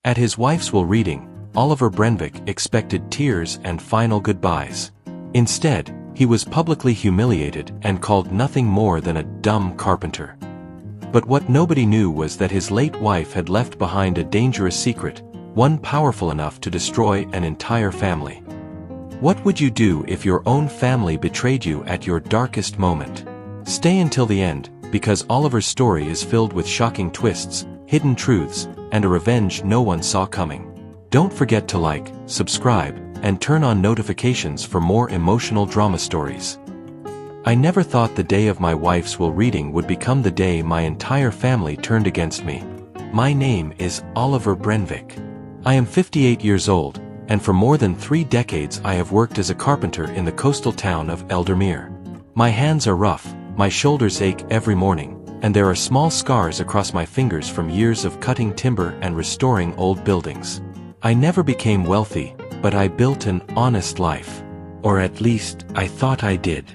At his wife's will reading, Oliver Brenvik expected tears and final goodbyes. Instead, he was publicly humiliated and called nothing more than a dumb carpenter. But what nobody knew was that his late wife had left behind a dangerous secret, one powerful enough to destroy an entire family. What would you do if your own family betrayed you at your darkest moment? Stay until the end, because Oliver's story is filled with shocking twists, hidden truths, and a revenge no one saw coming. Don't forget to like, subscribe, and turn on notifications for more emotional drama stories. I never thought the day of my wife's will reading would become the day my entire family turned against me. My name is Oliver Brenvik. I am 58 years old, and for more than 3 decades I have worked as a carpenter in the coastal town of Eldermere. My hands are rough, my shoulders ache every morning, and there are small scars across my fingers from years of cutting timber and restoring old buildings. I never became wealthy, but I built an honest life. Or at least, I thought I did.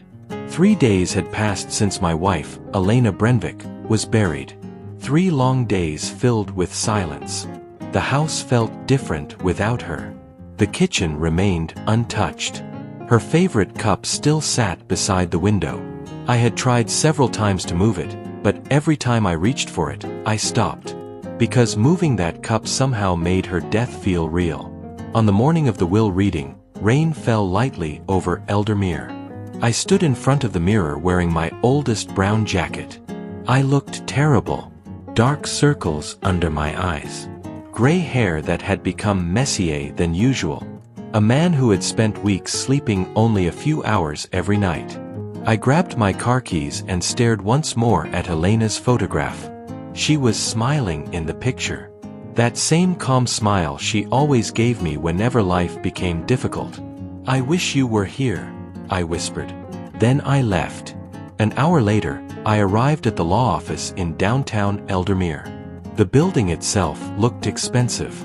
3 days had passed since my wife, Elena Brenvik, was buried. 3 long days filled with silence. The house felt different without her. The kitchen remained untouched. Her favorite cup still sat beside the window. I had tried several times to move it, but every time I reached for it, I stopped. Because moving that cup somehow made her death feel real. On the morning of the will reading, rain fell lightly over Eldermere. I stood in front of the mirror wearing my oldest brown jacket. I looked terrible. Dark circles under my eyes. Gray hair that had become messier than usual. A man who had spent weeks sleeping only a few hours every night. I grabbed my car keys and stared once more at Elena's photograph. She was smiling in the picture. That same calm smile she always gave me whenever life became difficult. "I wish you were here," I whispered. Then I left. An hour later, I arrived at the law office in downtown Eldermere. The building itself looked expensive.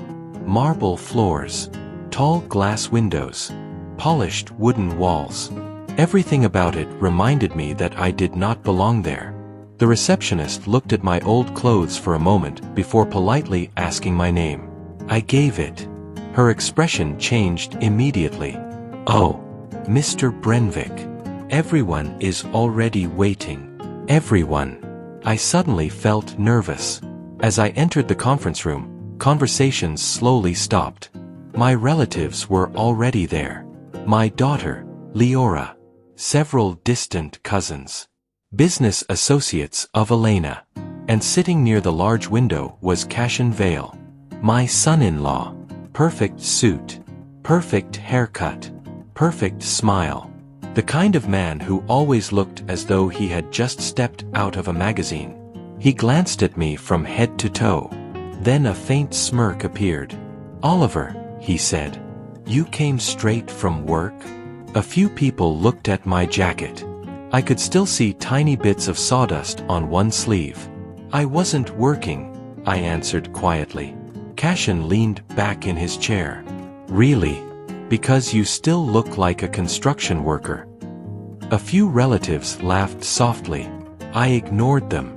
Marble floors, tall glass windows, polished wooden walls. Everything about it reminded me that I did not belong there. The receptionist looked at my old clothes for a moment before politely asking my name. I gave it. Her expression changed immediately. "Oh, Mr. Brenvik. Everyone is already waiting." Everyone. I suddenly felt nervous. As I entered the conference room, conversations slowly stopped. My relatives were already there. My daughter, Leora. Several distant cousins. Business associates of Elena. And sitting near the large window was Cashin Vale. My son-in-law. Perfect suit. Perfect haircut. Perfect smile. The kind of man who always looked as though he had just stepped out of a magazine. He glanced at me from head to toe. Then a faint smirk appeared. "Oliver," he said. "You came straight from work?" A few people looked at my jacket. I could still see tiny bits of sawdust on one sleeve. "I wasn't working," I answered quietly. Cashin leaned back in his chair. "Really? Because you still look like a construction worker." A few relatives laughed softly. I ignored them.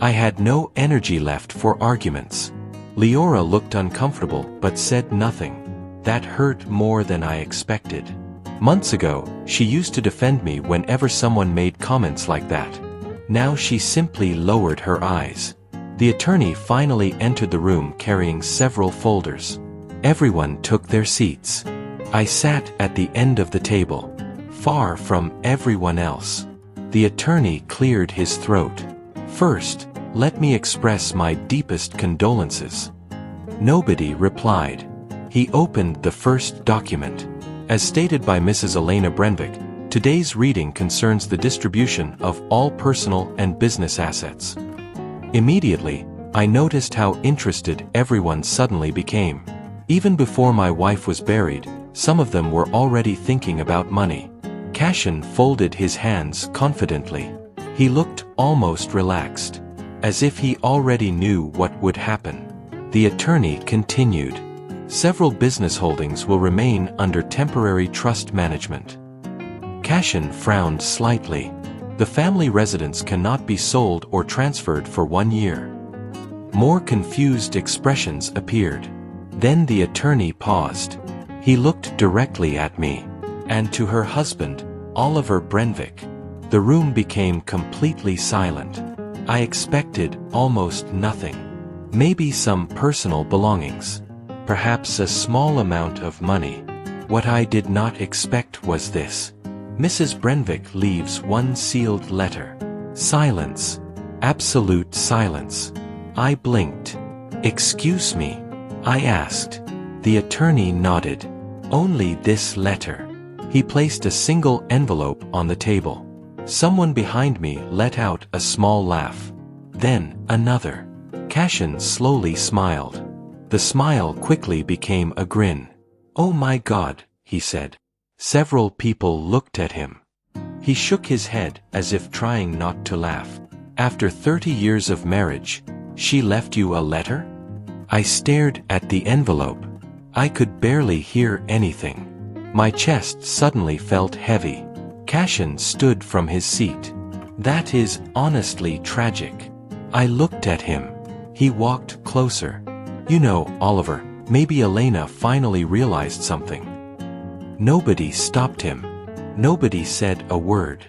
I had no energy left for arguments. Leora looked uncomfortable but said nothing. That hurt more than I expected. Months ago, she used to defend me whenever someone made comments like that. Now she simply lowered her eyes. The attorney finally entered the room carrying several folders. Everyone took their seats. I sat at the end of the table, far from everyone else. The attorney cleared his throat. "First, let me express my deepest condolences." Nobody replied. He opened the first document. As stated by Mrs. Elena Brenvik, today's reading concerns the distribution of all personal and business assets. Immediately, I noticed how interested everyone suddenly became. Even before my wife was buried, some of them were already thinking about money. Cashin folded his hands confidently. He looked almost relaxed, as if he already knew what would happen. The attorney continued. Several business holdings will remain under temporary trust management. Cashin frowned slightly. The family residence cannot be sold or transferred for 1 year. More confused expressions appeared. Then the attorney paused. He looked directly at me. And to her husband, Oliver Brenvick. The room became completely silent. I expected almost nothing. Maybe some personal belongings. Perhaps a small amount of money. What I did not expect was this. Mrs. Brenvick leaves one sealed letter. Silence. Absolute silence. I blinked. "Excuse me?" I asked. The attorney nodded. "Only this letter." He placed a single envelope on the table. Someone behind me let out a small laugh. Then, another. Cashin slowly smiled. The smile quickly became a grin. "Oh my God," he said. Several people looked at him. He shook his head as if trying not to laugh. "After 30 years of marriage, she left you a letter?" I stared at the envelope. I could barely hear anything. My chest suddenly felt heavy. Cashin stood from his seat. "That is honestly tragic." I looked at him. He walked closer. "You know, Oliver, maybe Elena finally realized something." Nobody stopped him. Nobody said a word.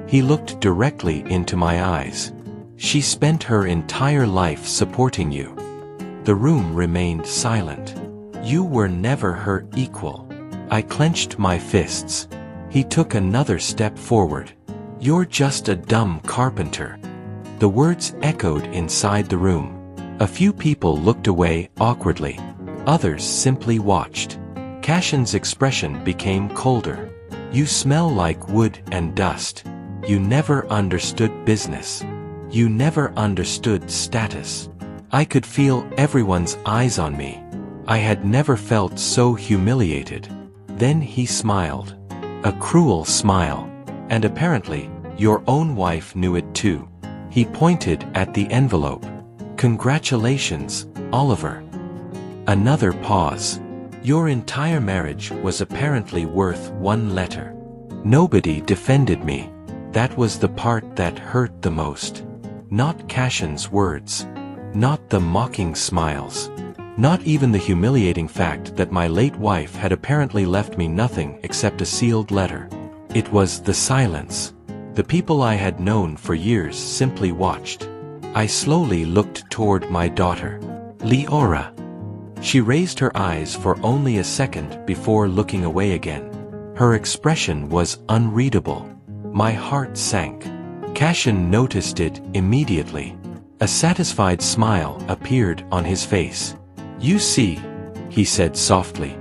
He looked directly into my eyes. "She spent her entire life supporting you." The room remained silent. "You were never her equal." I clenched my fists. He took another step forward. "You're just a dumb carpenter." The words echoed inside the room. A few people looked away awkwardly. Others simply watched. Cashin's expression became colder. "You smell like wood and dust. You never understood business. You never understood status." I could feel everyone's eyes on me. I had never felt so humiliated. Then he smiled. A cruel smile. "And apparently, your own wife knew it too." He pointed at the envelope. "Congratulations, Oliver." Another pause. "Your entire marriage was apparently worth one letter." Nobody defended me. That was the part that hurt the most. Not Cashin's words. Not the mocking smiles. Not even the humiliating fact that my late wife had apparently left me nothing except a sealed letter. It was the silence. The people I had known for years simply watched. I slowly looked toward my daughter, Leora. She raised her eyes for only a second before looking away again. Her expression was unreadable. My heart sank. Cashin noticed it immediately. A satisfied smile appeared on his face. "You see," he said softly.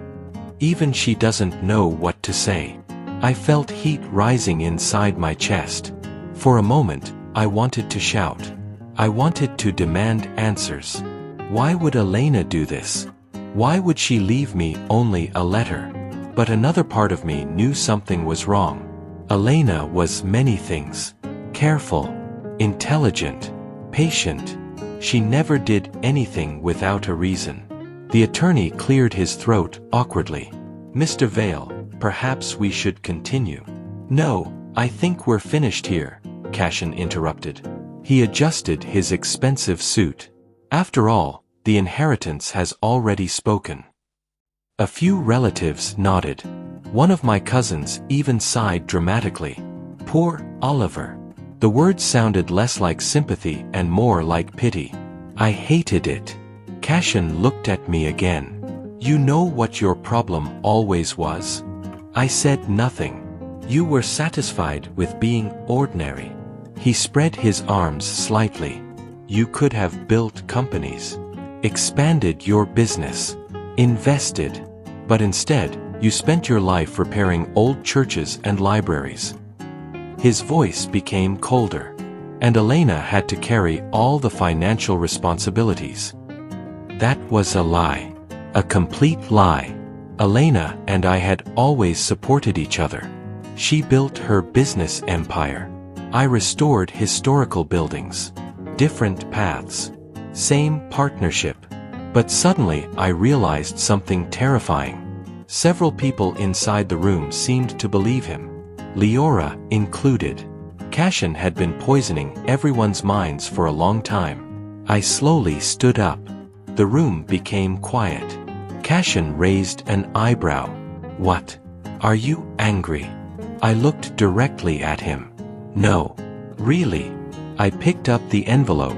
"Even she doesn't know what to say." I felt heat rising inside my chest. For a moment, I wanted to shout. I wanted to demand answers. Why would Elena do this? Why would she leave me only a letter? But another part of me knew something was wrong. Elena was many things. Careful, intelligent, patient. She never did anything without a reason. The attorney cleared his throat awkwardly. "Mr. Vale, perhaps we should continue." "No, I think we're finished here," Cashin interrupted. He adjusted his expensive suit. "After all, the inheritance has already spoken." A few relatives nodded. One of my cousins even sighed dramatically. "Poor Oliver." The words sounded less like sympathy and more like pity. I hated it. Cashin looked at me again. "You know what your problem always was?" I said nothing. "You were satisfied with being ordinary." He spread his arms slightly. "You could have built companies, expanded your business, invested. But instead, you spent your life repairing old churches and libraries." His voice became colder. "And Elena had to carry all the financial responsibilities." That was a lie. A complete lie. Elena and I had always supported each other. She built her business empire. I restored historical buildings. Different paths. Same partnership. But suddenly I realized something terrifying. Several people inside the room seemed to believe him. Leora included. Cashin had been poisoning everyone's minds for a long time. I slowly stood up. The room became quiet. Cashin raised an eyebrow. What? Are you angry? I looked directly at him. No. Really? I picked up the envelope.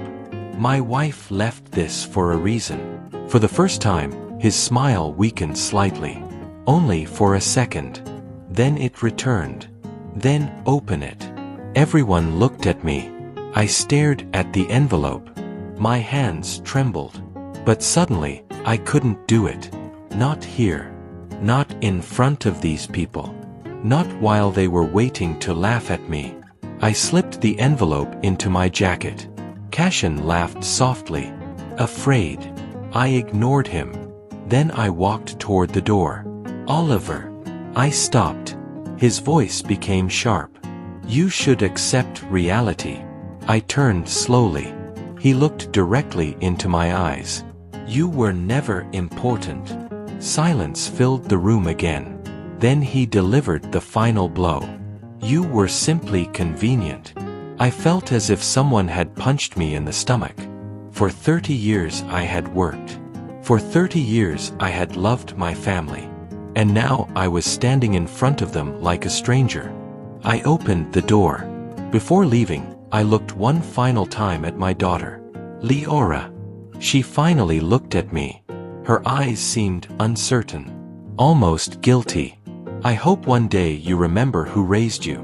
My wife left this for a reason. For the first time, his smile weakened slightly. Only for a second. Then it returned. Then open it. Everyone looked at me. I stared at the envelope. My hands trembled. But suddenly, I couldn't do it. Not here. Not in front of these people. Not while they were waiting to laugh at me. I slipped the envelope into my jacket. Cashin laughed softly. Afraid. I ignored him. Then I walked toward the door. Oliver. I stopped. His voice became sharp. You should accept reality. I turned slowly. He looked directly into my eyes. You were never important. Silence filled the room again. Then he delivered the final blow. You were simply convenient. I felt as if someone had punched me in the stomach. For 30 years I had worked. For 30 years I had loved my family. And now I was standing in front of them like a stranger. I opened the door. Before leaving, I looked one final time at my daughter, Leora. She finally looked at me. Her eyes seemed uncertain, almost guilty. I hope one day you remember who raised you.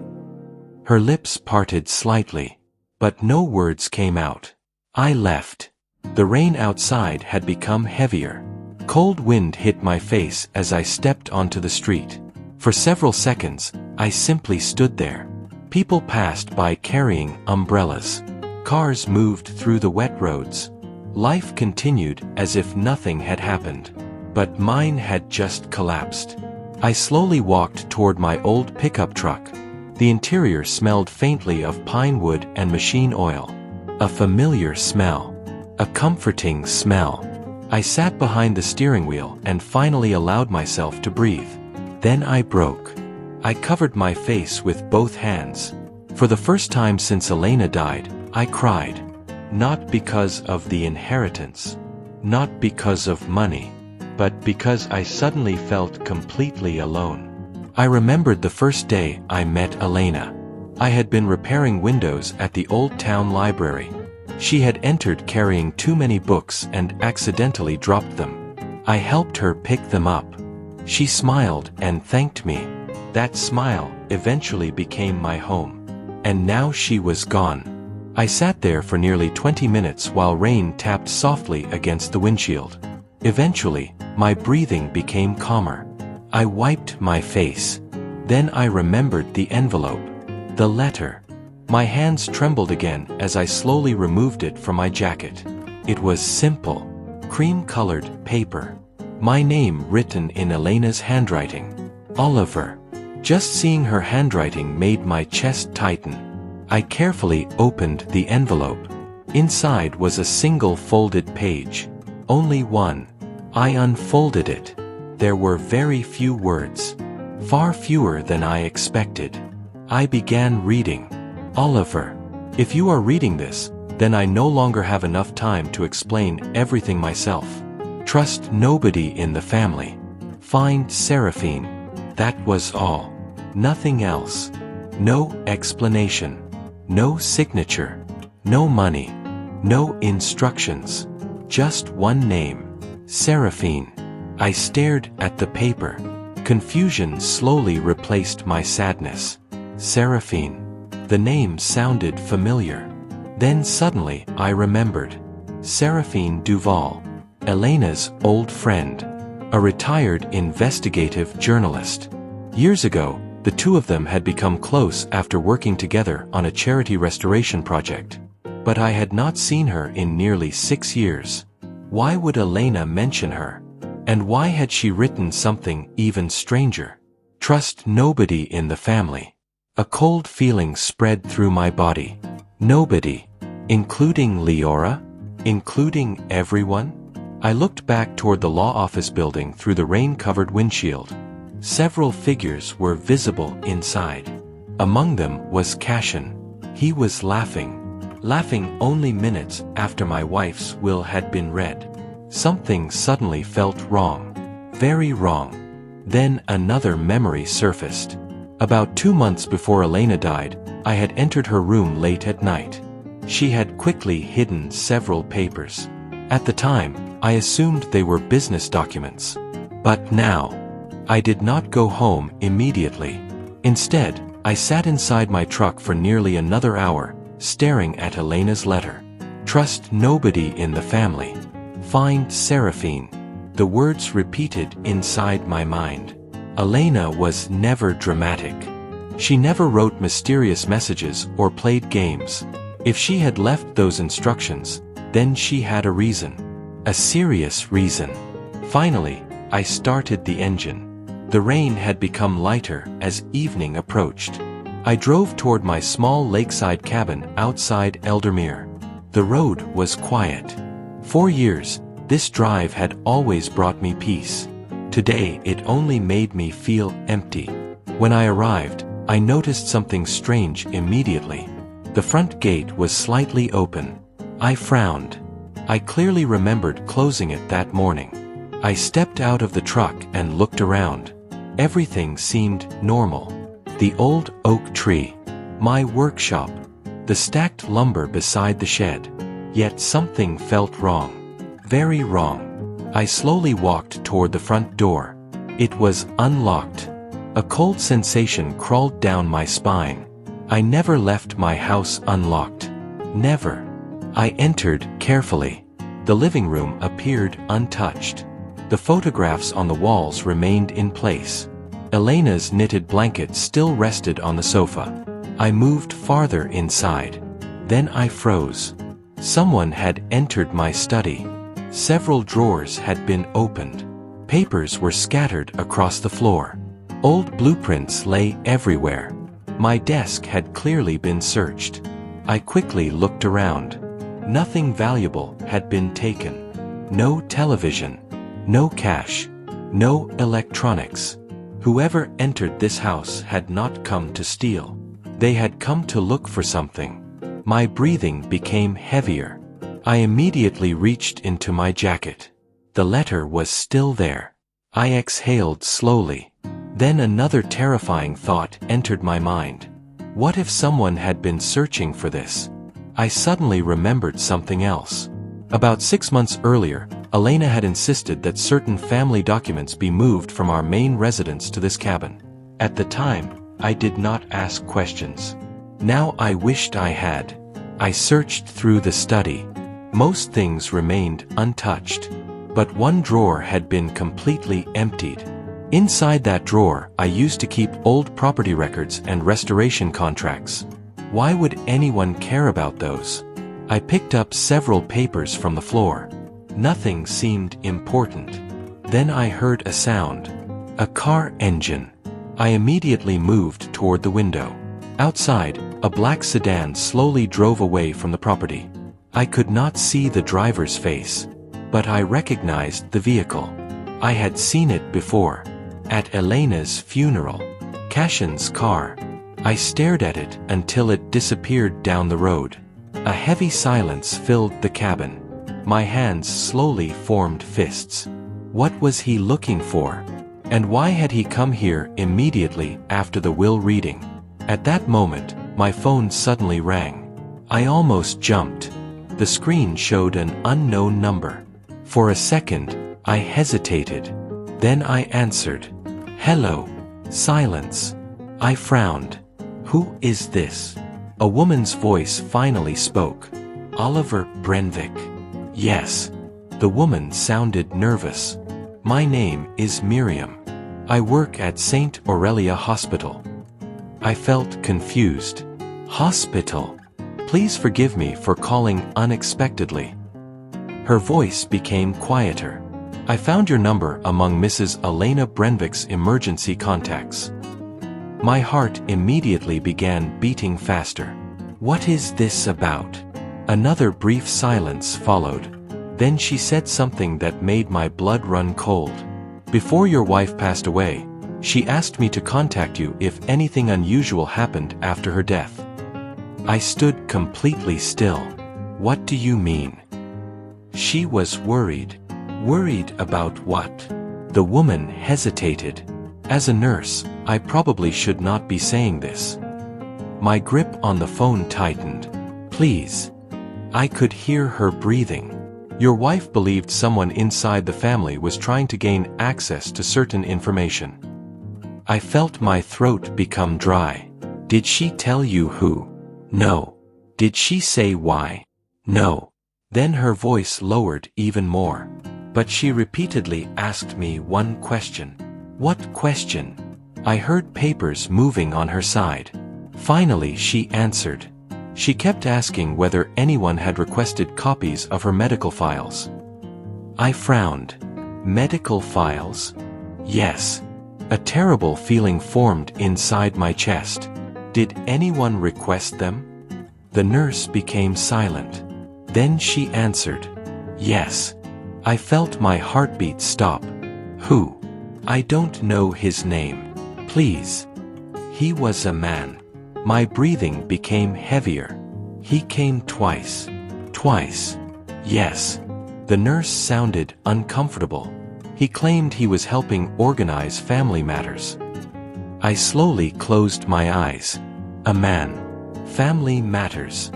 Her lips parted slightly, but no words came out. I left. The rain outside had become heavier. Cold wind hit my face as I stepped onto the street. For several seconds, I simply stood there. People passed by carrying umbrellas. Cars moved through the wet roads. Life continued as if nothing had happened. But mine had just collapsed. I slowly walked toward my old pickup truck. The interior smelled faintly of pine wood and machine oil. A familiar smell. A comforting smell. I sat behind the steering wheel and finally allowed myself to breathe. Then I broke. I covered my face with both hands. For the first time since Elena died, I cried. Not because of the inheritance. Not because of money. But because I suddenly felt completely alone. I remembered the first day I met Elena. I had been repairing windows at the old town library. She had entered carrying too many books and accidentally dropped them. I helped her pick them up. She smiled and thanked me. That smile eventually became my home. And now she was gone. I sat there for nearly 20 minutes while rain tapped softly against the windshield. Eventually, my breathing became calmer. I wiped my face. Then I remembered the envelope. The letter. My hands trembled again as I slowly removed it from my jacket. It was simple. Cream-colored paper. My name written in Elena's handwriting. Oliver. Just seeing her handwriting made my chest tighten. I carefully opened the envelope. Inside was a single folded page. Only one. I unfolded it. There were very few words. Far fewer than I expected. I began reading. Oliver, if you are reading this, then I no longer have enough time to explain everything myself. Trust nobody in the family. Find Seraphine. That was all. Nothing else. No explanation. No signature. No money. No instructions. Just one name. Seraphine. I stared at the paper. Confusion slowly replaced my sadness. Seraphine. The name sounded familiar. Then suddenly I remembered. Seraphine Duval. Elena's old friend. A retired investigative journalist. Years ago, the two of them had become close after working together on a charity restoration project. But I had not seen her in nearly 6 years. Why would Elena mention her? And why had she written something even stranger? Trust nobody in the family. A cold feeling spread through my body. Nobody. Including Leora? Including everyone? I looked back toward the law office building through the rain-covered windshield. Several figures were visible inside. Among them was Cashin. He was laughing. Laughing only minutes after my wife's will had been read. Something suddenly felt wrong. Very wrong. Then another memory surfaced. About 2 months before Elena died, I had entered her room late at night. She had quickly hidden several papers. At the time, I assumed they were business documents. But now, I did not go home immediately. Instead, I sat inside my truck for nearly another hour, staring at Elena's letter. Trust nobody in the family. Find Seraphine. The words repeated inside my mind. Elena was never dramatic. She never wrote mysterious messages or played games. If she had left those instructions, then she had a reason. A serious reason. Finally, I started the engine. The rain had become lighter as evening approached. I drove toward my small lakeside cabin outside Eldermere. The road was quiet. For years, this drive had always brought me peace. Today, it only made me feel empty. When I arrived, I noticed something strange immediately. The front gate was slightly open. I frowned. I clearly remembered closing it that morning. I stepped out of the truck and looked around. Everything seemed normal. The old oak tree, my workshop, the stacked lumber beside the shed. Yet something felt wrong. Very wrong. I slowly walked toward the front door. It was unlocked. A cold sensation crawled down my spine. I never left my house unlocked. Never. I entered carefully. The living room appeared untouched. The photographs on the walls remained in place. Elena's knitted blanket still rested on the sofa. I moved farther inside. Then I froze. Someone had entered my study. Several drawers had been opened. Papers were scattered across the floor. Old blueprints lay everywhere. My desk had clearly been searched. I quickly looked around. Nothing valuable had been taken. No television. No cash. No electronics. Whoever entered this house had not come to steal. They had come to look for something. My breathing became heavier. I immediately reached into my jacket. The letter was still there. I exhaled slowly. Then another terrifying thought entered my mind. What if someone had been searching for this? I suddenly remembered something else. About 6 months earlier, Elena had insisted that certain family documents be moved from our main residence to this cabin. At the time, I did not ask questions. Now I wished I had. I searched through the study. Most things remained untouched. But one drawer had been completely emptied. Inside that drawer, I used to keep old property records and restoration contracts. Why would anyone care about those? I picked up several papers from the floor. Nothing seemed important. Then I heard a sound. A car engine. I immediately moved toward the window. Outside, a black sedan slowly drove away from the property. I could not see the driver's face, but I recognized the vehicle. I had seen it before. At Elena's funeral. Cashin's car. I stared at it until it disappeared down the road. A heavy silence filled the cabin. My hands slowly formed fists. What was he looking for? And why had he come here immediately after the will reading? At that moment, my phone suddenly rang. I almost jumped. The screen showed an unknown number. For a second, I hesitated. Then I answered. Hello. Silence. I frowned. Who is this? A woman's voice finally spoke. Oliver Brenvick. Yes. The woman sounded nervous. My name is Miriam. I work at St. Aurelia Hospital. I felt confused. Hospital? Please forgive me for calling unexpectedly. Her voice became quieter. I found your number among Mrs. Elena Brenvick's emergency contacts. My heart immediately began beating faster. What is this about? Another brief silence followed. Then she said something that made my blood run cold. Before your wife passed away, she asked me to contact you if anything unusual happened after her death. I stood completely still. What do you mean? She was worried. Worried about what? The woman hesitated. As a nurse, I probably should not be saying this. My grip on the phone tightened. Please. I could hear her breathing. Your wife believed someone inside the family was trying to gain access to certain information. I felt my throat become dry. Did she tell you who? No. Did she say why? No. Then her voice lowered even more. But she repeatedly asked me one question. What question? I heard papers moving on her side. Finally she answered. She kept asking whether anyone had requested copies of her medical files. I frowned. Medical files? Yes. A terrible feeling formed inside my chest. Did anyone request them? The nurse became silent. Then she answered. Yes. I felt my heartbeat stop. Who? I don't know his name. Please. He was a man. My breathing became heavier. He came twice. Twice. Yes. The nurse sounded uncomfortable. He claimed he was helping organize family matters. I slowly closed my eyes. A man. Family matters.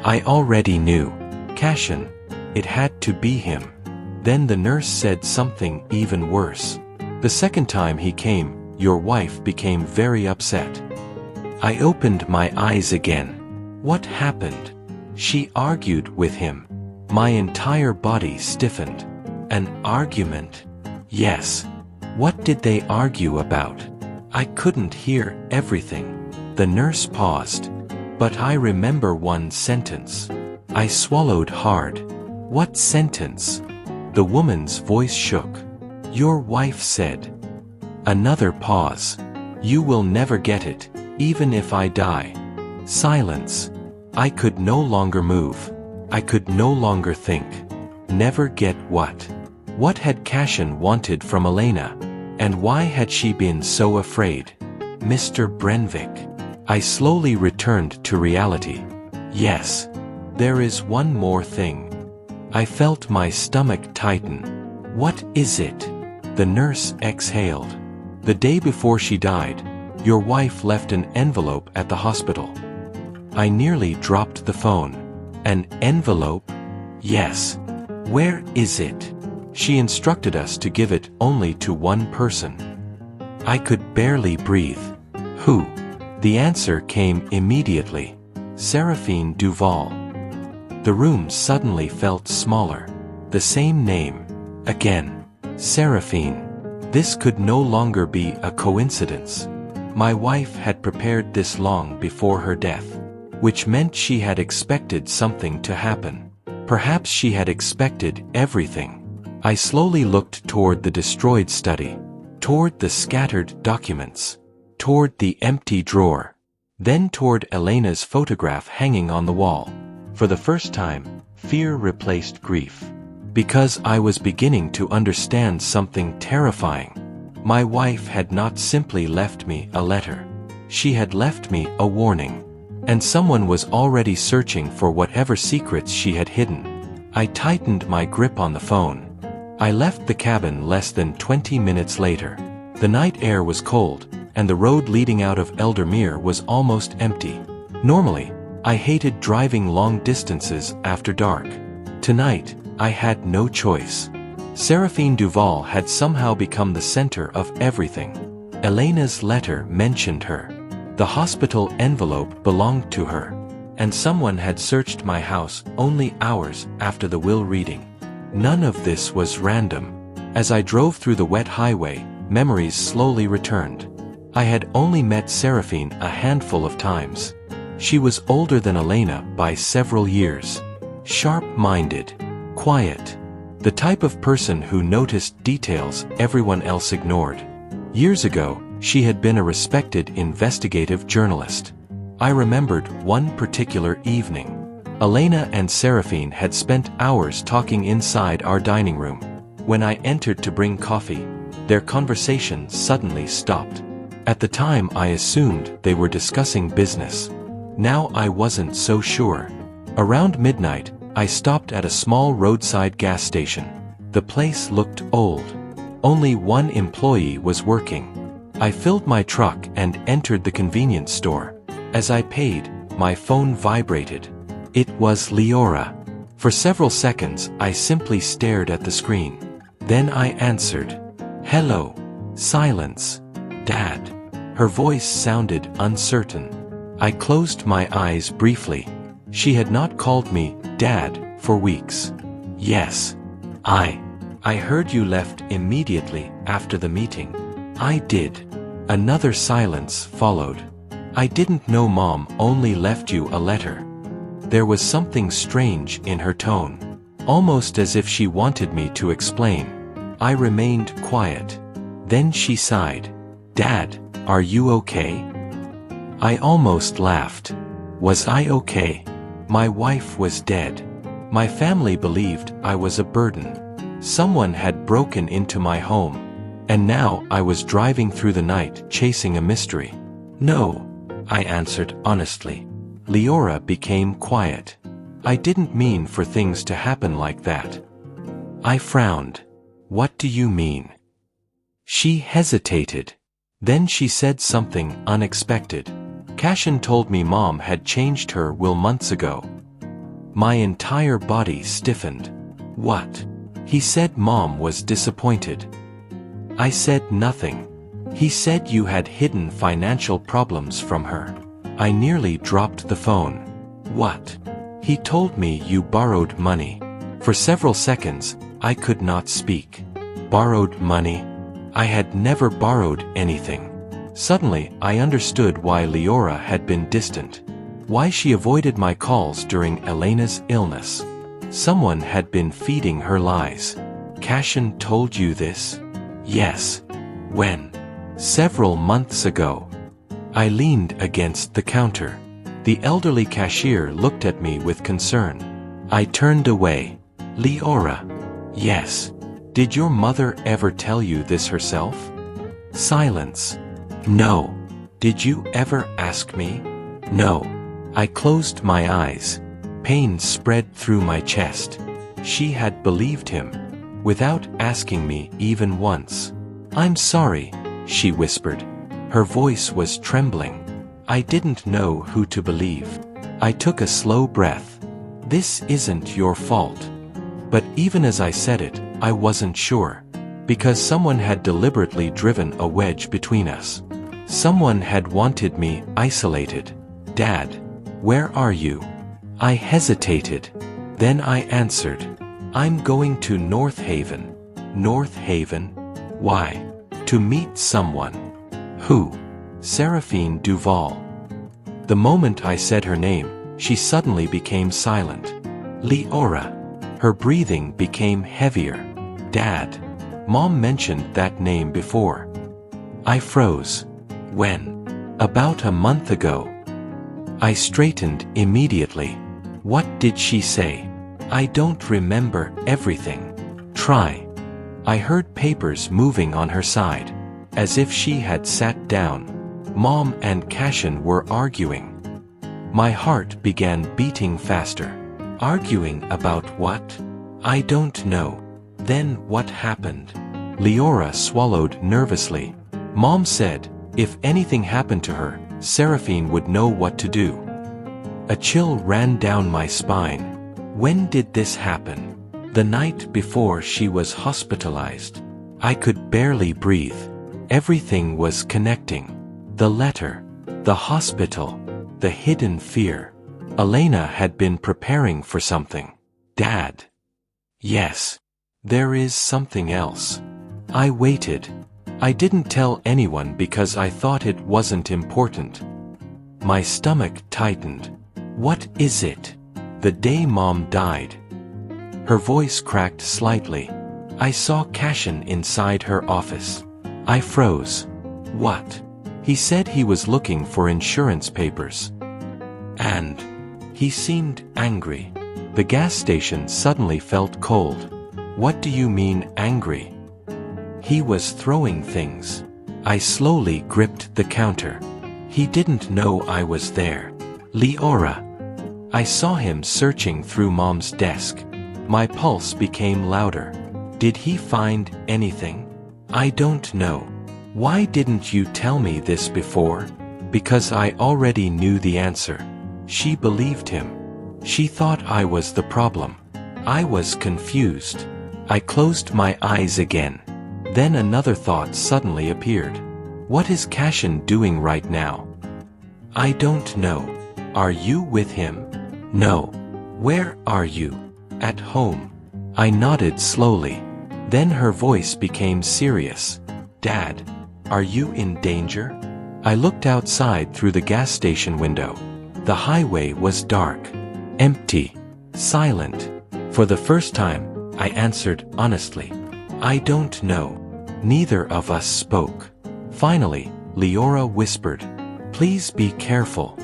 I already knew. Cashin. It had to be him. Then the nurse said something even worse. The second time he came, your wife became very upset. I opened my eyes again. What happened? She argued with him. My entire body stiffened. An argument? Yes. What did they argue about? I couldn't hear everything. The nurse paused. But I remember one sentence. I swallowed hard. What sentence? The woman's voice shook. Your wife said. Another pause. You will never get it, even if I die. Silence. I could no longer move. I could no longer think. Never get what? What had Cashin wanted from Elena? And why had she been so afraid? Mr. Brenvik. I slowly returned to reality. Yes. There is one more thing. I felt my stomach tighten. What is it? The nurse exhaled. The day before she died, your wife left an envelope at the hospital. I nearly dropped the phone. An envelope? Yes. Where is it? She instructed us to give it only to one person. I could barely breathe. Who? The answer came immediately. Seraphine Duval. The room suddenly felt smaller. The same name. Again. Seraphine. This could no longer be a coincidence. My wife had prepared this long before her death, which meant she had expected something to happen. Perhaps she had expected everything. I slowly looked toward the destroyed study, toward the scattered documents, toward the empty drawer, then toward Elena's photograph hanging on the wall. For the first time, fear replaced grief. Because I was beginning to understand something terrifying. My wife had not simply left me a letter. She had left me a warning. And someone was already searching for whatever secrets she had hidden. I tightened my grip on the phone. I left the cabin less than 20 minutes later. The night air was cold, and the road leading out of Eldermere was almost empty. Normally, I hated driving long distances after dark. Tonight, I had no choice. Seraphine Duval had somehow become the center of everything. Elena's letter mentioned her. The hospital envelope belonged to her. And someone had searched my house only hours after the will reading. None of this was random. As I drove through the wet highway, memories slowly returned. I had only met Seraphine a handful of times. She was older than Elena by several years. Sharp-minded. Quiet. The type of person who noticed details everyone else ignored. Years ago, she had been a respected investigative journalist. I remembered one particular evening. Elena and Seraphine had spent hours talking inside our dining room. When I entered to bring coffee, their conversation suddenly stopped. At the time I assumed they were discussing business. Now I wasn't so sure. Around midnight, I stopped at a small roadside gas station. The place looked old. Only one employee was working. I filled my truck and entered the convenience store. As I paid, my phone vibrated. It was Leora. For several seconds, I simply stared at the screen. Then I answered. "Hello." Silence. "Dad." Her voice sounded uncertain. I closed my eyes briefly. She had not called me Dad for weeks. "Yes. I heard you left immediately after the meeting." "I did." Another silence followed. "I didn't know Mom only left you a letter." There was something strange in her tone, almost as if she wanted me to explain. I remained quiet. Then she sighed. "Dad, are you okay?" I almost laughed. Was I okay? My wife was dead. My family believed I was a burden. Someone had broken into my home. And now I was driving through the night chasing a mystery. "No," I answered honestly. Leora became quiet. "I didn't mean for things to happen like that." I frowned. "What do you mean?" She hesitated. Then she said something unexpected. "Cashin told me Mom had changed her will months ago." My entire body stiffened. "What?" "He said Mom was disappointed." I said nothing. "He said you had hidden financial problems from her." I nearly dropped the phone. "What?" "He told me you borrowed money." For several seconds, I could not speak. Borrowed money? I had never borrowed anything. Suddenly, I understood why Leora had been distant. Why she avoided my calls during Elena's illness. Someone had been feeding her lies. "Cashin told you this?" "Yes." "When?" "Several months ago." I leaned against the counter. The elderly cashier looked at me with concern. I turned away. "Leora." "Yes." "Did your mother ever tell you this herself?" Silence. "No." "Did you ever ask me?" "No." I closed my eyes. Pain spread through my chest. She had believed him, without asking me even once. "I'm sorry," she whispered. Her voice was trembling. I didn't know who to believe. I took a slow breath. "This isn't your fault." But even as I said it, I wasn't sure. Because someone had deliberately driven a wedge between us. Someone had wanted me isolated. "Dad, where are you?" I hesitated. Then I answered. "I'm going to North Haven." "North Haven? Why?" "To meet someone." "Who?" "Seraphine Duval." The moment I said her name, she suddenly became silent. "Leora." Her breathing became heavier. "Dad. Mom mentioned that name before." I froze. "When?" "About a month ago." I straightened immediately. "What did she say?" "I don't remember everything." "Try." I heard papers moving on her side, as if she had sat down. Mom and Cashin were arguing. My heart began beating faster. Arguing about what? I don't know. Then what happened? Leora swallowed nervously. Mom said, if anything happened to her, Seraphine would know what to do. A chill ran down my spine. When did this happen? The night before she was hospitalized. I could barely breathe. Everything was connecting. The letter, the hospital, the hidden fear. Elena had been preparing for something. Dad. Yes. There is something else. I waited. I didn't tell anyone because I thought it wasn't important. My stomach tightened. What is it? The day Mom died. Her voice cracked slightly. I saw Cashin inside her office. I froze. What? He said he was looking for insurance papers. And he seemed angry. The gas station suddenly felt cold. What do you mean angry? He was throwing things. I slowly gripped the counter. He didn't know I was there. Leora. I saw him searching through Mom's desk. My pulse became louder. Did he find anything? I don't know. Why didn't you tell me this before? Because I already knew the answer. She believed him. She thought I was the problem. I was confused. I closed my eyes again. Then another thought suddenly appeared. What is Cashin doing right now? I don't know. Are you with him? No. Where are you? At home. I nodded slowly. Then her voice became serious. Dad, are you in danger? I looked outside through the gas station window. The highway was dark, empty, silent. For the first time, I answered honestly. I don't know. Neither of us spoke. Finally, Leora whispered, Please be careful.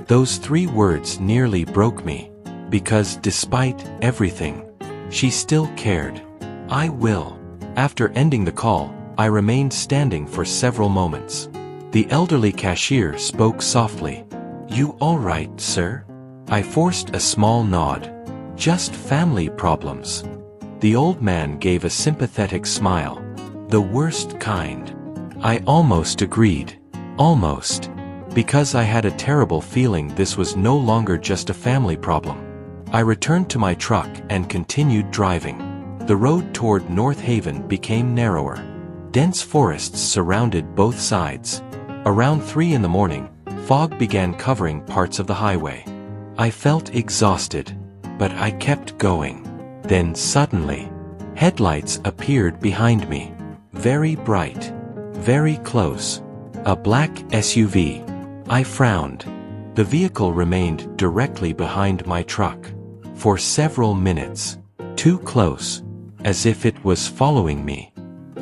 Those 3 words nearly broke me, because despite everything, she still cared. I will. After ending the call, I remained standing for several moments. The elderly cashier spoke softly. You all right, sir? I forced a small nod. Just family problems. The old man gave a sympathetic smile. The worst kind. I almost agreed. Almost. Because I had a terrible feeling this was no longer just a family problem. I returned to my truck and continued driving. The road toward North Haven became narrower. Dense forests surrounded both sides. Around 3 in the morning, fog began covering parts of the highway. I felt exhausted, but I kept going. Then suddenly, headlights appeared behind me. Very bright. Very close. A black SUV. I frowned. The vehicle remained directly behind my truck. For several minutes. Too close. As if it was following me.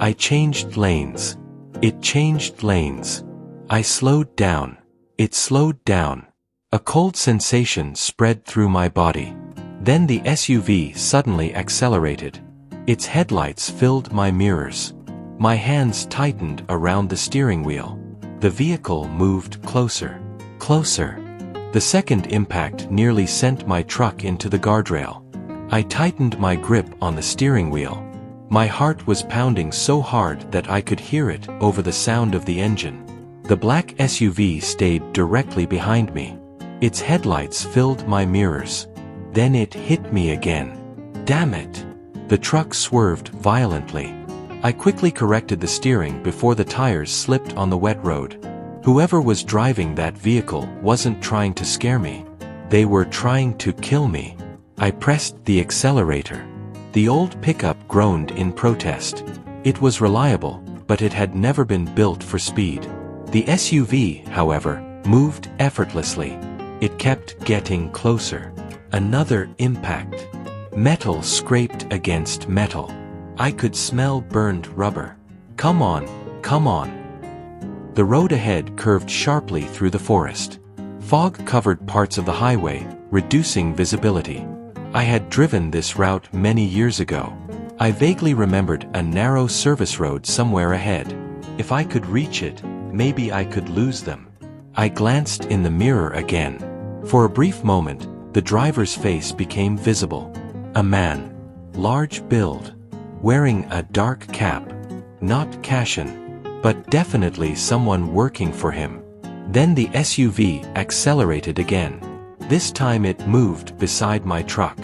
I changed lanes. It changed lanes. I slowed down. It slowed down. A cold sensation spread through my body. Then the SUV suddenly accelerated. Its headlights filled my mirrors. My hands tightened around the steering wheel. The vehicle moved closer. Closer. The second impact nearly sent my truck into the guardrail. I tightened my grip on the steering wheel. My heart was pounding so hard that I could hear it over the sound of the engine. The black SUV stayed directly behind me. Its headlights filled my mirrors. Then it hit me again. Damn it! The truck swerved violently. I quickly corrected the steering before the tires slipped on the wet road. Whoever was driving that vehicle wasn't trying to scare me. They were trying to kill me. I pressed the accelerator. The old pickup groaned in protest. It was reliable, but it had never been built for speed. The SUV, however, moved effortlessly. It kept getting closer. Another impact. Metal scraped against metal. I could smell burned rubber. Come on, come on. The road ahead curved sharply through the forest. Fog covered parts of the highway, reducing visibility. I had driven this route many years ago. I vaguely remembered a narrow service road somewhere ahead. If I could reach it, maybe I could lose them. I glanced in the mirror again. For a brief moment, the driver's face became visible. A man. Large build. Wearing a dark cap. Not Cashin, but definitely someone working for him. Then the SUV accelerated again. This time it moved beside my truck.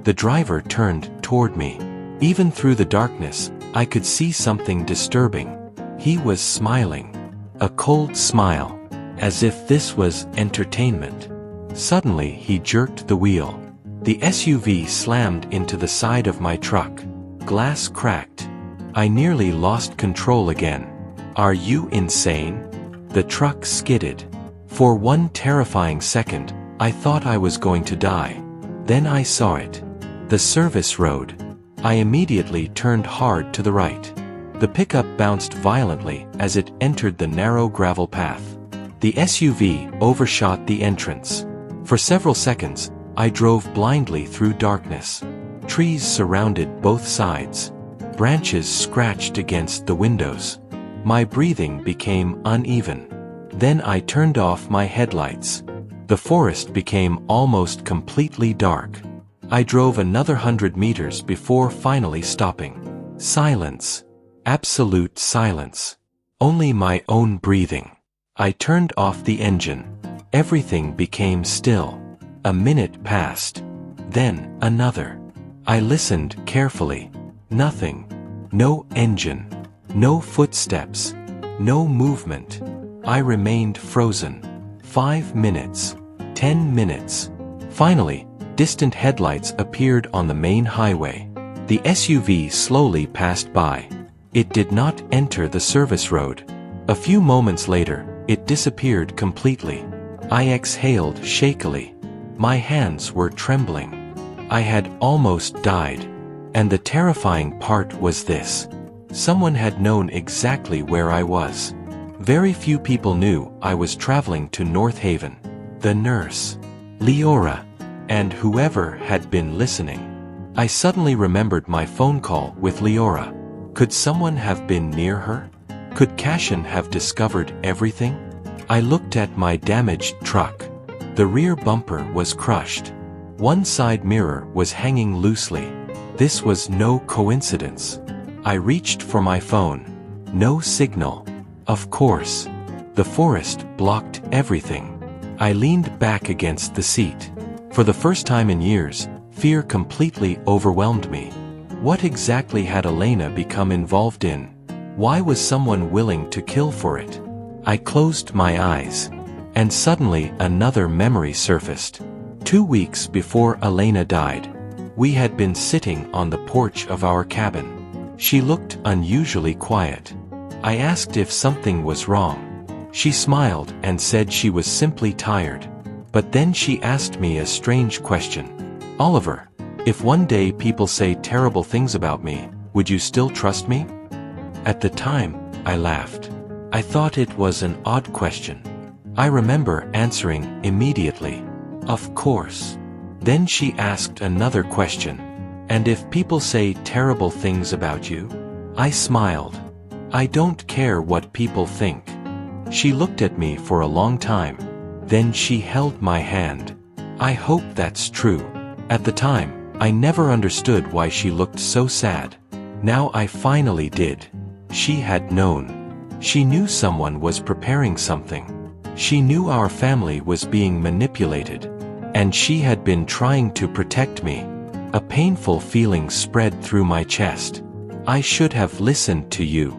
The driver turned toward me. Even through the darkness, I could see something disturbing. He was smiling. A cold smile. As if this was entertainment. Suddenly he jerked the wheel. The SUV slammed into the side of my truck. Glass cracked. I nearly lost control again. Are you insane? The truck skidded. For one terrifying second, I thought I was going to die. Then I saw it. The service road. I immediately turned hard to the right. The pickup bounced violently as it entered the narrow gravel path. The SUV overshot the entrance. For several seconds, I drove blindly through darkness. Trees surrounded both sides. Branches scratched against the windows. My breathing became uneven. Then I turned off my headlights. The forest became almost completely dark. I drove another 100 meters before finally stopping. Silence. Absolute silence. Only my own breathing. I turned off the engine. Everything became still. A minute passed. Then another. I listened carefully. Nothing. No engine. No footsteps. No movement. I remained frozen. 5 minutes. 10 minutes. Finally, distant headlights appeared on the main highway. The SUV slowly passed by. It did not enter the service road. A few moments later, it disappeared completely. I exhaled shakily. My hands were trembling. I had almost died. And the terrifying part was this. Someone had known exactly where I was. Very few people knew I was traveling to North Haven. The nurse, Leora, and whoever had been listening. I suddenly remembered my phone call with Leora. Could someone have been near her? Could Cashin have discovered everything? I looked at my damaged truck. The rear bumper was crushed. One side mirror was hanging loosely. This was no coincidence. I reached for my phone. No signal. Of course. The forest blocked everything. I leaned back against the seat. For the first time in years, fear completely overwhelmed me. What exactly had Elena become involved in? Why was someone willing to kill for it? I closed my eyes. And suddenly another memory surfaced. 2 weeks before Elena died, we had been sitting on the porch of our cabin. She looked unusually quiet. I asked if something was wrong. She smiled and said she was simply tired. But then she asked me a strange question. Oliver, if one day people say terrible things about me, would you still trust me? At the time, I laughed. I thought it was an odd question. I remember answering immediately. Of course. Then she asked another question. And if people say terrible things about you? I smiled. I don't care what people think. She looked at me for a long time. Then she held my hand. I hope that's true. At the time, I never understood why she looked so sad. Now I finally did. She had known. She knew someone was preparing something. She knew our family was being manipulated. And she had been trying to protect me. A painful feeling spread through my chest. I should have listened to you.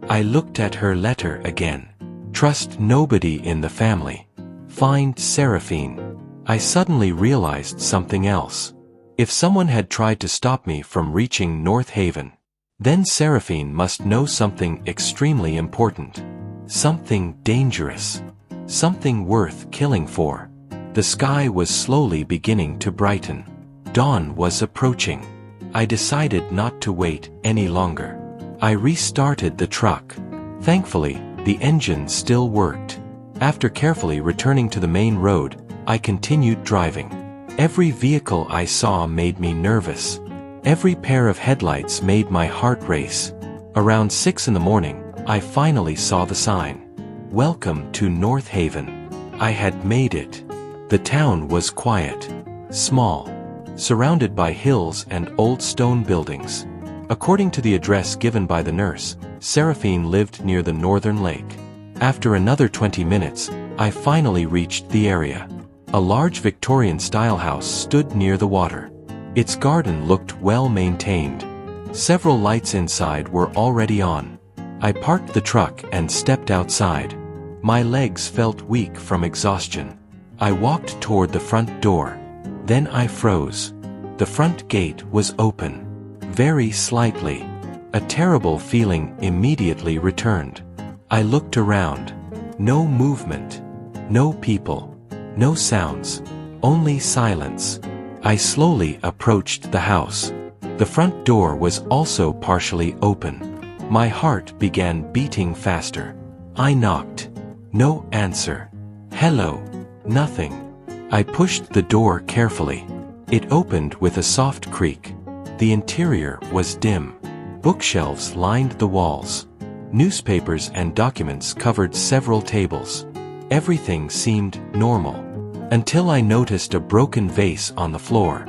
I looked at her letter again. Trust nobody in the family. Find Seraphine. I suddenly realized something else. If someone had tried to stop me from reaching North Haven, then Seraphine must know something extremely important. Something dangerous. Something worth killing for. The sky was slowly beginning to brighten. Dawn was approaching. I decided not to wait any longer. I restarted the truck. Thankfully, the engine still worked. After carefully returning to the main road, I continued driving. Every vehicle I saw made me nervous. Every pair of headlights made my heart race. Around 6 in the morning, I finally saw the sign. Welcome to North Haven. I had made it. The town was quiet, small, surrounded by hills and old stone buildings. According to the address given by the nurse, Seraphine lived near the northern lake. After another 20 minutes, I finally reached the area. A large Victorian-style house stood near the water. Its garden looked well maintained. Several lights inside were already on. I parked the truck and stepped outside. My legs felt weak from exhaustion. I walked toward the front door. Then I froze. The front gate was open. Very slightly. A terrible feeling immediately returned. I looked around. No movement. No people. No sounds. Only silence. I slowly approached the house. The front door was also partially open. My heart began beating faster. I knocked. No answer. Hello. Nothing. I pushed the door carefully. It opened with a soft creak. The interior was dim. Bookshelves lined the walls. Newspapers and documents covered several tables. Everything seemed normal. Until I noticed a broken vase on the floor.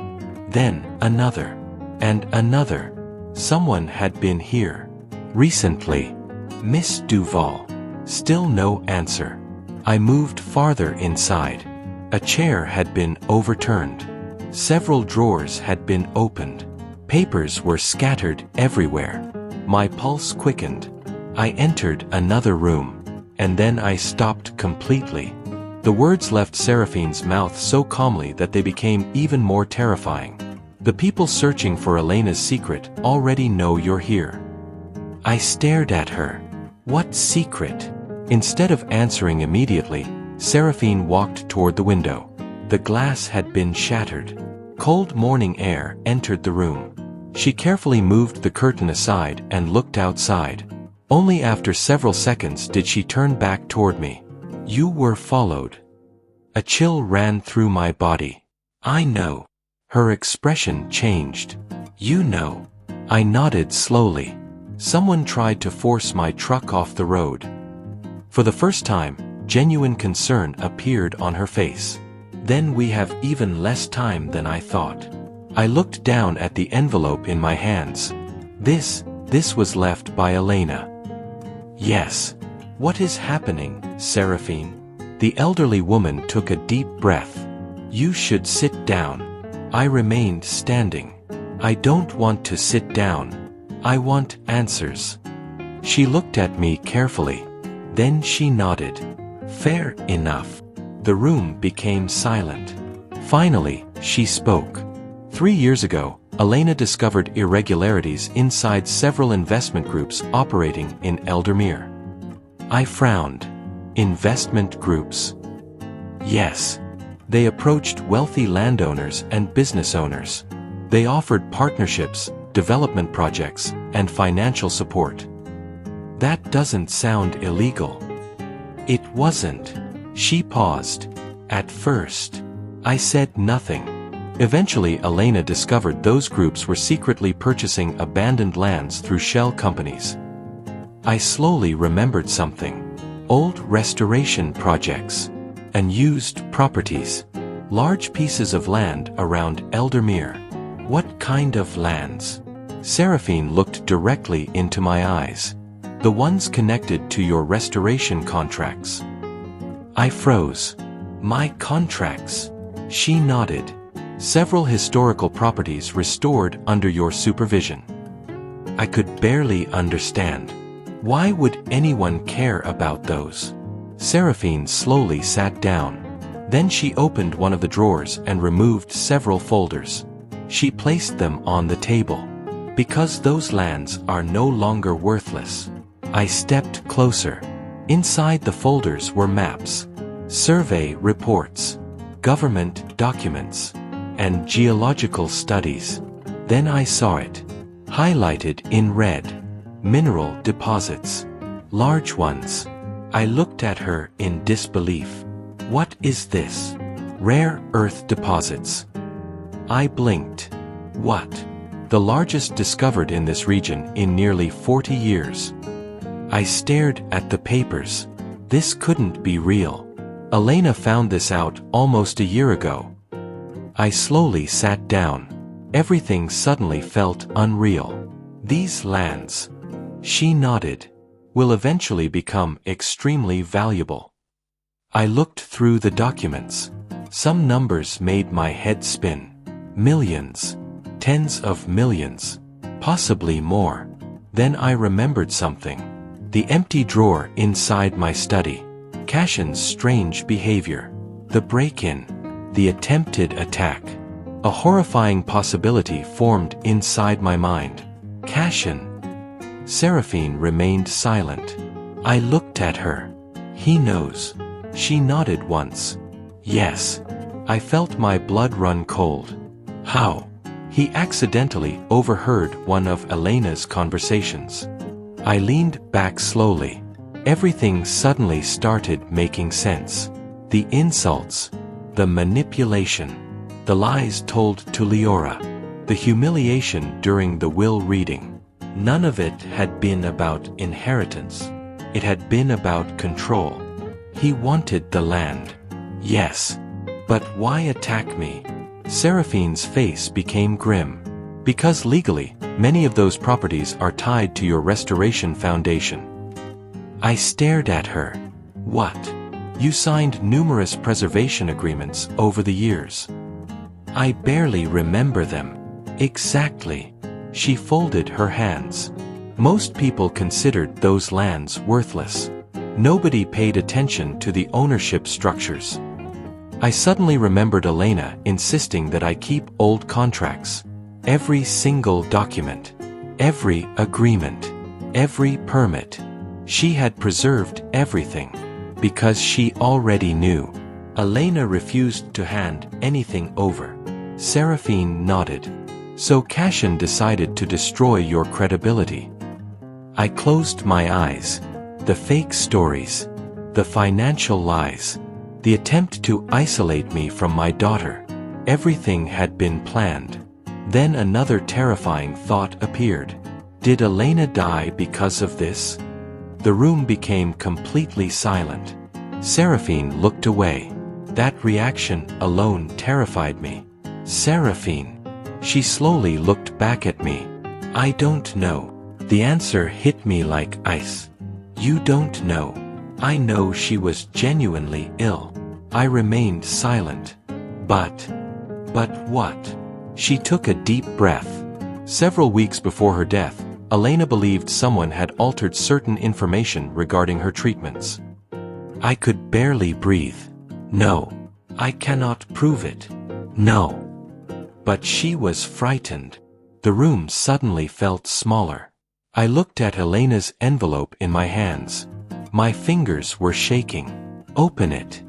Then another. And another. Someone had been here. Recently. Miss Duval. Still no answer. I moved farther inside. A chair had been overturned. Several drawers had been opened. Papers were scattered everywhere. My pulse quickened. I entered another room. And then I stopped completely. The words left Seraphine's mouth so calmly that they became even more terrifying. The people searching for Elena's secret already know you're here. I stared at her. What secret? Instead of answering immediately, Seraphine walked toward the window. The glass had been shattered. Cold morning air entered the room. She carefully moved the curtain aside and looked outside. Only after several seconds did she turn back toward me. You were followed. A chill ran through my body. I know. Her expression changed. You know. I nodded slowly. Someone tried to force my truck off the road. For the first time, genuine concern appeared on her face. Then we have even less time than I thought. I looked down at the envelope in my hands. This was left by Elena. Yes. What is happening, Seraphine? The elderly woman took a deep breath. You should sit down. I remained standing. I don't want to sit down. I want answers. She looked at me carefully. Then she nodded. Fair enough. The room became silent. Finally, she spoke. 3 years ago, Elena discovered irregularities inside several investment groups operating in Eldermere. I frowned. Investment groups? Yes. They approached wealthy landowners and business owners. They offered partnerships, development projects, and financial support. That doesn't sound illegal. It wasn't. She paused. At first, I said nothing. Eventually, Elena discovered those groups were secretly purchasing abandoned lands through shell companies. I slowly remembered something. Old restoration projects. Unused properties. Large pieces of land around Eldermere. What kind of lands? Seraphine looked directly into my eyes. The ones connected to your restoration contracts. I froze. My contracts? She nodded. Several historical properties restored under your supervision. I could barely understand. Why would anyone care about those? Seraphine slowly sat down. Then she opened one of the drawers and removed several folders. She placed them on the table. Because those lands are no longer worthless. I stepped closer. Inside the folders were maps, survey reports, government documents, and geological studies. Then I saw it. Highlighted in red. Mineral deposits. Large ones. I looked at her in disbelief. What is this? Rare earth deposits. I blinked. What? The largest discovered in this region in nearly 40 years. I stared at the papers. This couldn't be real. Elena found this out almost a year ago. I slowly sat down. Everything suddenly felt unreal. These lands, she nodded, will eventually become extremely valuable. I looked through the documents. Some numbers made my head spin. Millions. Tens of millions. Possibly more. Then I remembered something. The empty drawer inside my study. Cashin's strange behavior. The break-in. The attempted attack. A horrifying possibility formed inside my mind. Cashin. Seraphine remained silent. I looked at her. He knows. She nodded once. Yes. I felt my blood run cold. How? He accidentally overheard one of Elena's conversations. I leaned back slowly. Everything suddenly started making sense. The insults. The manipulation. The lies told to Leora. The humiliation during the will reading. None of it had been about inheritance. It had been about control. He wanted the land. Yes. But why attack me? Seraphine's face became grim. Because legally, many of those properties are tied to your restoration foundation. I stared at her. What? You signed numerous preservation agreements over the years. I barely remember them. Exactly. She folded her hands. Most people considered those lands worthless. Nobody paid attention to the ownership structures. I suddenly remembered Elena insisting that I keep old contracts. Every single document. Every agreement. Every permit. She had preserved everything. Because she already knew. Elena refused to hand anything over. Seraphine nodded. So Cashin decided to destroy your credibility. I closed my eyes. The fake stories. The financial lies. The attempt to isolate me from my daughter. Everything had been planned. Then another terrifying thought appeared. Did Elena die because of this? The room became completely silent. Seraphine looked away. That reaction alone terrified me. Seraphine. She slowly looked back at me. I don't know. The answer hit me like ice. You don't know. I know she was genuinely ill. I remained silent. But what? She took a deep breath. Several weeks before her death, Elena believed someone had altered certain information regarding her treatments. I could barely breathe. No. I cannot prove it. No. But she was frightened. The room suddenly felt smaller. I looked at Elena's envelope in my hands. My fingers were shaking. Open it.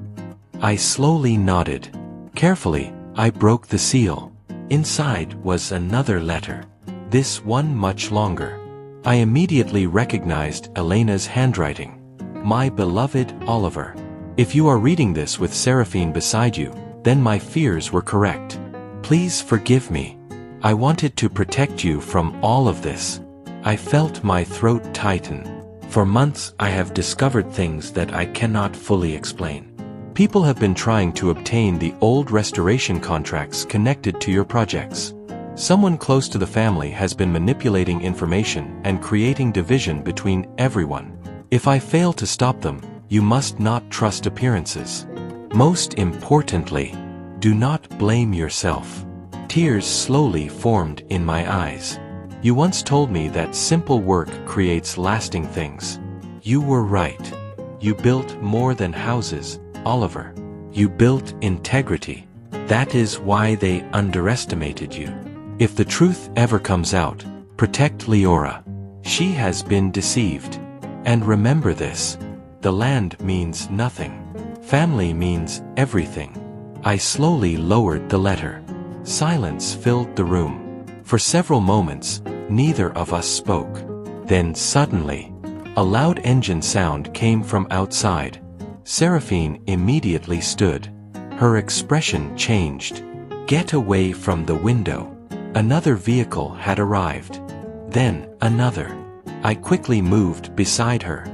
I slowly nodded. Carefully, I broke the seal. Inside was another letter. This one much longer. I immediately recognized Elena's handwriting. My beloved Oliver. If you are reading this with Seraphine beside you, then my fears were correct. Please forgive me. I wanted to protect you from all of this. I felt my throat tighten. For months I have discovered things that I cannot fully explain. People have been trying to obtain the old restoration contracts connected to your projects. Someone close to the family has been manipulating information and creating division between everyone. If I fail to stop them, you must not trust appearances. Most importantly, do not blame yourself. Tears slowly formed in my eyes. You once told me that simple work creates lasting things. You were right. You built more than houses, Oliver. You built integrity. That is why they underestimated you. If the truth ever comes out, protect Leora. She has been deceived. And remember this. The land means nothing. Family means everything. I slowly lowered the letter. Silence filled the room. For several moments, neither of us spoke. Then suddenly, a loud engine sound came from outside. Seraphine immediately stood. Her expression changed. Get away from the window. Another vehicle had arrived. Then, another. I quickly moved beside her.